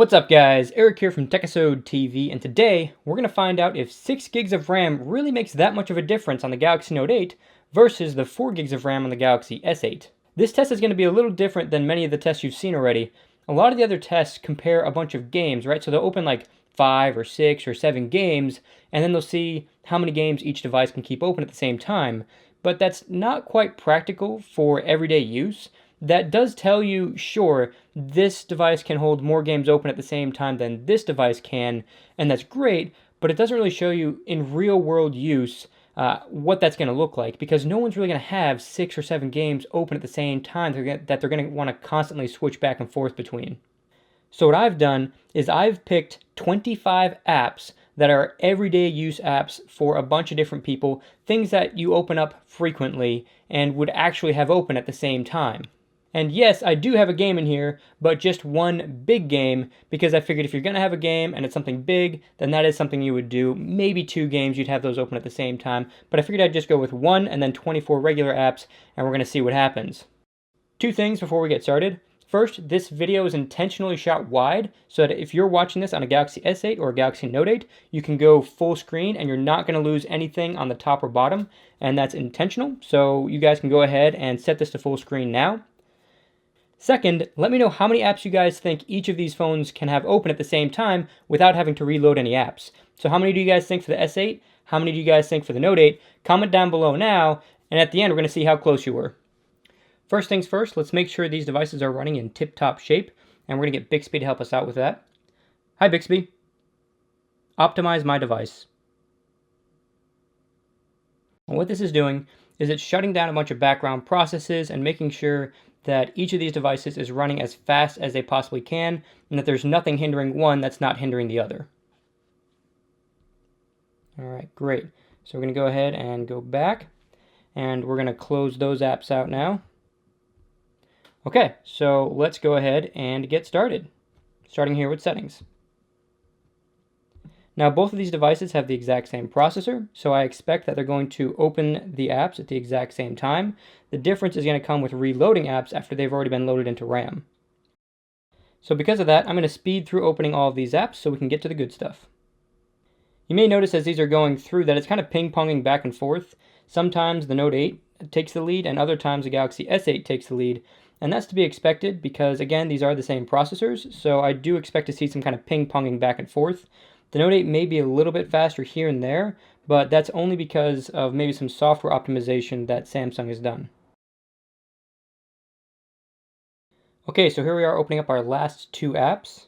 What's up guys, Eric here from Techisode TV, and today we're going to find out if 6 gigs of RAM really makes that much of a difference on the Galaxy Note 8 versus the 4 gigs of RAM on the Galaxy S8. This test is going to be a little different than many of the tests you've seen already. A lot of the other tests compare a bunch of games, right? So they'll open like 5 or 6 or 7 games, and then they'll see how many games each device can keep open at the same time. But that's not quite practical for everyday use. That does tell you, sure, this device can hold more games open at the same time than this device can, and that's great, but it doesn't really show you in real-world use what that's going to look like, because no one's really going to have 6 or 7 games open at the same time that they're going to want to constantly switch back and forth between. So what I've done is I've picked 25 apps that are everyday use apps for a bunch of different people, things that you open up frequently and would actually have open at the same time. And yes, I do have a game in here, but just one big game, because I figured if you're going to have a game and it's something big, then that is something you would do. Maybe 2 games, you'd have those open at the same time. But I figured I'd just go with 1 and then 24 regular apps, and we're going to see what happens. 2 things before we get started. First, this video is intentionally shot wide, so that if you're watching this on a Galaxy S8 or a Galaxy Note 8, you can go full screen and you're not going to lose anything on the top or bottom, and that's intentional. So you guys can go ahead and set this to full screen now. Second, let me know how many apps you guys think each of these phones can have open at the same time without having to reload any apps. So how many do you guys think for the S8? How many do you guys think for the Note 8? Comment down below now, and at the end we're going to see how close you were. First things first, let's make sure these devices are running in tip-top shape, and we're going to get Bixby to help us out with that. Hi Bixby. Optimize my device. And what this is doing is it's shutting down a bunch of background processes and making sure that each of these devices is running as fast as they possibly can, and that there's nothing hindering one that's not hindering the other. Alright, great. So we're going to go ahead and go back, and we're going to close those apps out now. Okay, so let's go ahead and get started. Starting here with settings. Now both of these devices have the exact same processor, so I expect that they're going to open the apps at the exact same time. The difference is going to come with reloading apps after they've already been loaded into RAM. So because of that, I'm going to speed through opening all of these apps so we can get to the good stuff. You may notice as these are going through that it's kind of ping-ponging back and forth. Sometimes the Note 8 takes the lead, and other times the Galaxy S8 takes the lead. And that's to be expected because, again, these are the same processors, so I do expect to see some kind of ping-ponging back and forth. The Note 8 may be a little bit faster here and there, but that's only because of maybe some software optimization that Samsung has done. Okay, so here we are opening up our last 2 apps.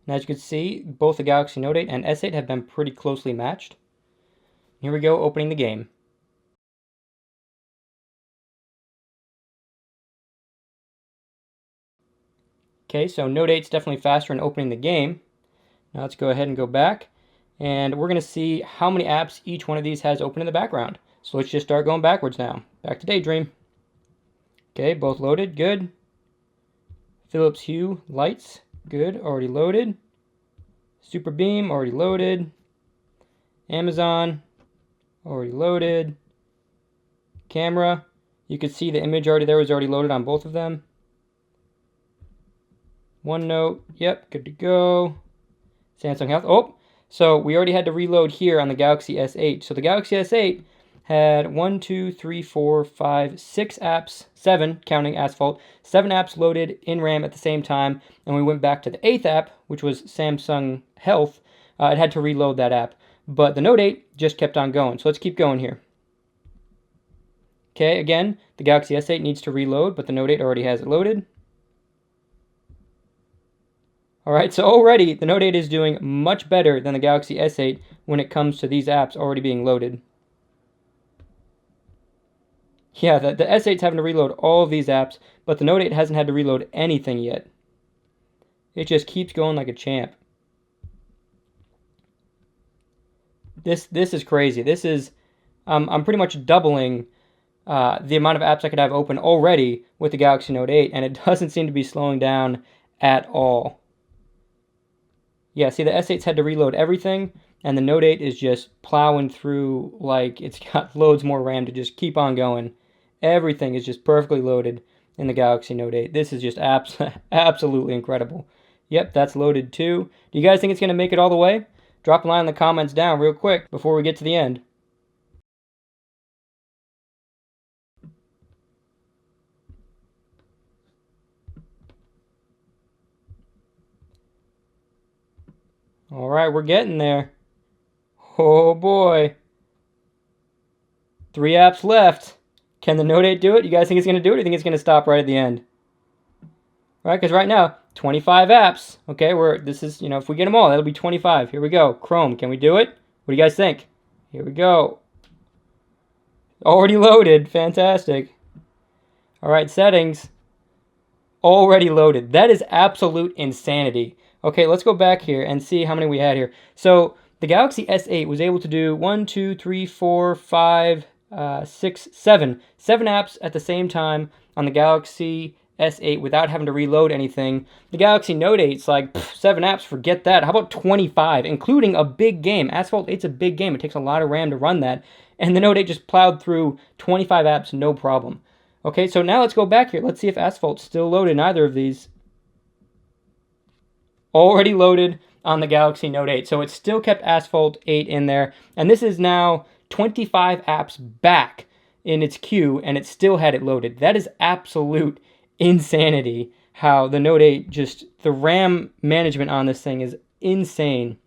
And as you can see, both the Galaxy Note 8 and S8 have been pretty closely matched. Here we go, opening the game. Okay, so Note 8's definitely faster in opening the game. Now let's go ahead and go back, and we're going to see how many apps each one of these has open in the background. So let's just start going backwards now. Back to Daydream. Okay, both loaded, good. Philips Hue lights, good, already loaded. Super Beam, already loaded. Amazon, already loaded. Camera, you could see the image already there was already loaded on both of them. OneNote, yep, good to go. Samsung Health, oh, so we already had to reload here on the Galaxy S8. So the Galaxy S8 had 1, 2, 3, 4, 5, 6 apps, 7, counting Asphalt, 7 apps loaded in RAM at the same time, and we went back to the 8th app, which was Samsung Health. It had to reload that app, but the Note 8 just kept on going, so let's keep going here. Okay, again, the Galaxy S8 needs to reload, but the Note 8 already has it loaded. Alright, so already the Note 8 is doing much better than the Galaxy S8 when it comes to these apps already being loaded. Yeah, the S8's having to reload all of these apps, but the Note 8 hasn't had to reload anything yet. It just keeps going like a champ. This is crazy. This is, I'm pretty much doubling the amount of apps I could have open already with the Galaxy Note 8, and it doesn't seem to be slowing down at all. Yeah, see, the S8's had to reload everything, and the Note 8 is just plowing through like it's got loads more RAM to just keep on going. Everything is just perfectly loaded. in the Galaxy Note 8. This is just absolutely incredible. Yep, that's loaded too. Do you guys think it's going to make it all the way? Drop a line in the comments down real quick before we get to the end. All right, we're getting there. Oh boy. 3 apps left. Can the Note 8 do it? You guys think it's going to do it, or do you think it's going to stop right at the end? Right, because right now, 25 apps. Okay, this is, if we get them all, that'll be 25. Here we go. Chrome, can we do it? What do you guys think? Here we go. Already loaded. Fantastic. All right, settings. Already loaded. That is absolute insanity. Okay, let's go back here and see how many we had here. So the Galaxy S8 was able to do 1, 2, 3, 4, 5, 6, 7. 7 apps at the same time on the Galaxy S8 without having to reload anything. The Galaxy Note 8's like, 7 apps, forget that. How about 25, including a big game? Asphalt 8's a big game. It takes a lot of RAM to run that. And the Note 8 just plowed through 25 apps, no problem. Okay, so now let's go back here. Let's see if Asphalt's still loaded in either of these. Already loaded on the Galaxy Note 8. So it still kept Asphalt 8 in there. And this is now 25 apps back in its queue, and it still had it loaded. That is absolute insanity how the Note 8 the RAM management on this thing is insane.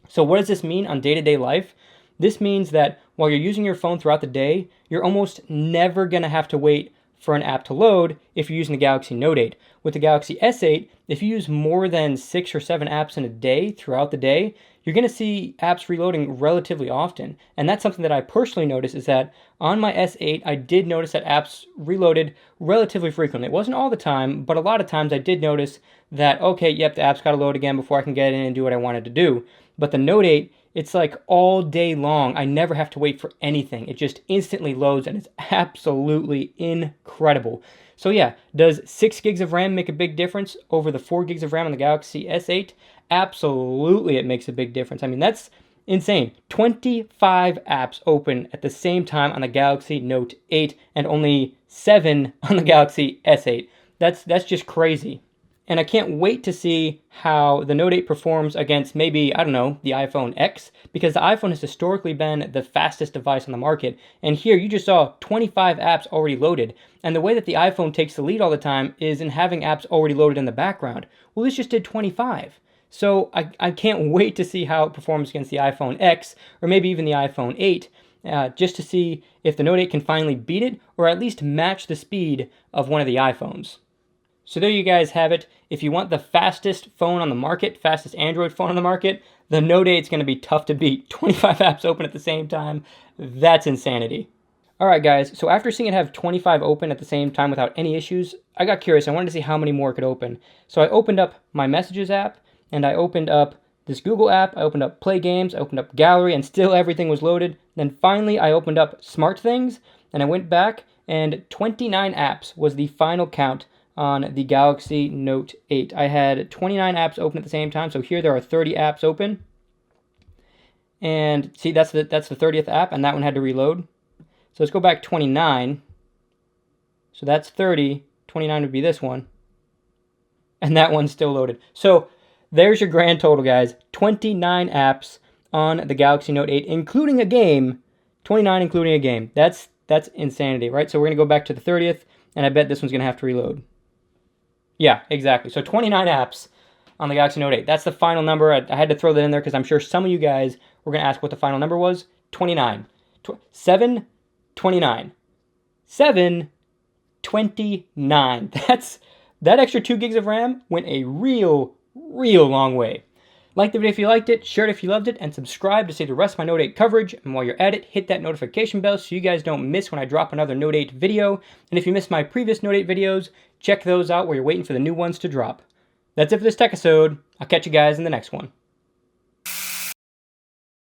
So what does this mean on day-to-day life? This means that while you're using your phone throughout the day, you're almost never going to have to wait for an app to load if you're using the Galaxy Note 8. With the Galaxy S8, if you use more than 6 or 7 apps in a day throughout the day, you're going to see apps reloading relatively often. And that's something that I personally noticed, is that on my S8, I did notice that apps reloaded relatively frequently. It wasn't all the time, but a lot of times I did notice that, okay, yep, the app's got to load again before I can get in and do what I wanted to do. But the Note 8, it's like all day long. I never have to wait for anything. It just instantly loads, and it's absolutely incredible. So yeah, does 6 gigs of RAM make a big difference over the 4 gigs of RAM on the Galaxy S8? Absolutely, it makes a big difference. I mean, that's insane. 25 apps open at the same time on the Galaxy Note 8 and only 7 on the Galaxy S8. That's just crazy. And I can't wait to see how the Note 8 performs against maybe, I don't know, the iPhone X, because the iPhone has historically been the fastest device on the market. And here you just saw 25 apps already loaded. And the way that the iPhone takes the lead all the time is in having apps already loaded in the background. Well, this just did 25. So I can't wait to see how it performs against the iPhone X, or maybe even the iPhone 8, just to see if the Note 8 can finally beat it, or at least match the speed of one of the iPhones. So there you guys have it. If you want the fastest phone on the market, fastest Android phone on the market, the Note 8 is going to be tough to beat. 25 apps open at the same time, that's insanity. Alright guys, so after seeing it have 25 open at the same time without any issues, I got curious. I wanted to see how many more could open. So I opened up my Messages app, and I opened up this Google app, I opened up Play Games, I opened up Gallery, and still everything was loaded. Then finally I opened up Smart Things, and I went back, and 29 apps was the final count on the Galaxy Note 8. I had 29 apps open at the same time, so here there are 30 apps open. And see, that's the 30th app, and that one had to reload. So let's go back 29. So that's 30. 29 would be this one. And that one's still loaded. So there's your grand total, guys. 29 apps on the Galaxy Note 8, including a game. 29 including a game. That's insanity, right? So we're going to go back to the 30th, and I bet this one's going to have to reload. Yeah, exactly. So 29 apps on the Galaxy Note 8. That's the final number. I had to throw that in there because I'm sure some of you guys were going to ask what the final number was. 29. 7, 29. 7, 29. That extra 2 gigs of RAM went a real long way. Like the video if you liked it, share it if you loved it, and subscribe to see the rest of my Note 8 coverage. And while you're at it, hit that notification bell so you guys don't miss when I drop another Note 8 video. And if you missed my previous Note 8 videos, check those out while you're waiting for the new ones to drop. That's it for this Techisode. I'll catch you guys in the next one.